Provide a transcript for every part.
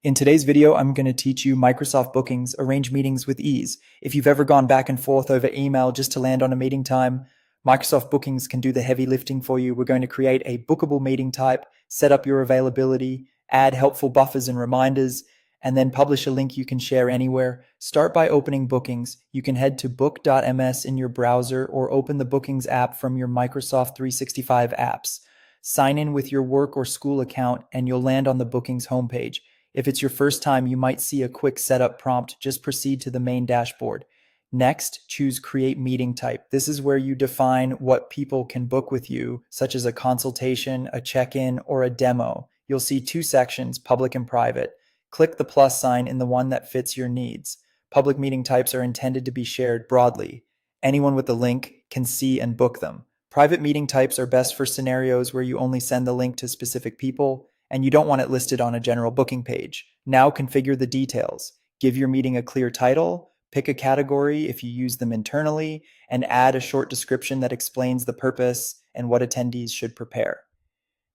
In today's video, I'm going to teach you Microsoft Bookings, arrange meetings with ease. If you've ever gone back and forth over email just to land on a meeting time, Microsoft Bookings can do the heavy lifting for you. We're going to create a bookable meeting type, set up your availability, add helpful buffers and reminders, and then publish a link you can share anywhere. Start by opening Bookings. You can head to book.ms in your browser or open the Bookings app from your Microsoft 365 apps. Sign in with your work or school account and you'll land on the Bookings homepage. If it's your first time, you might see a quick setup prompt. Just proceed to the main dashboard. Next, choose Create Meeting Type. This is where you define what people can book with you, such as a consultation, a check-in, or a demo. You'll see two sections, public and private. Click the plus sign in the one that fits your needs. Public meeting types are intended to be shared broadly. Anyone with the link can see and book them. Private meeting types are best for scenarios where you only send the link to specific people and you don't want it listed on a general booking page. Now configure the details. Give your meeting a clear title, pick a category if you use them internally, and add a short description that explains the purpose and what attendees should prepare.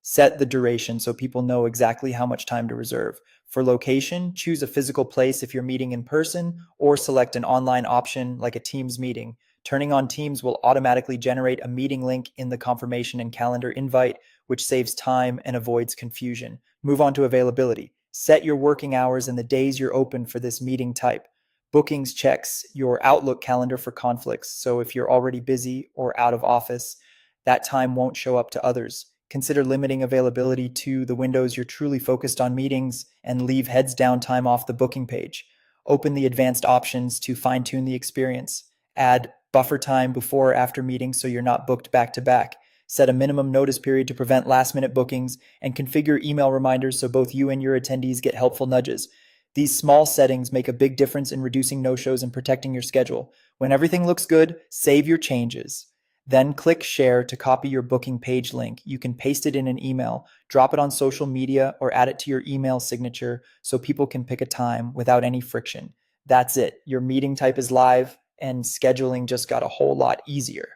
Set the duration so people know exactly how much time to reserve. For location, choose a physical place if you're meeting in person, or select an online option like a Teams meeting. Turning on Teams will automatically generate a meeting link in the confirmation and calendar invite, which saves time and avoids confusion. Move on to availability. Set your working hours and the days you're open for this meeting type. Bookings checks your Outlook calendar for conflicts, so if you're already busy or out of office, that time won't show up to others. Consider limiting availability to the windows you're truly focused on meetings and leave heads down time off the booking page. Open the advanced options to fine-tune the experience. Add buffer time before or after meetings so you're not booked back to back. Set a minimum notice period to prevent last-minute bookings, and configure email reminders so both you and your attendees get helpful nudges. These small settings make a big difference in reducing no-shows and protecting your schedule. When everything looks good, save your changes. Then click Share to copy your booking page link. You can paste it in an email, drop it on social media, or add it to your email signature so people can pick a time without any friction. That's it. Your meeting type is live, and scheduling just got a whole lot easier.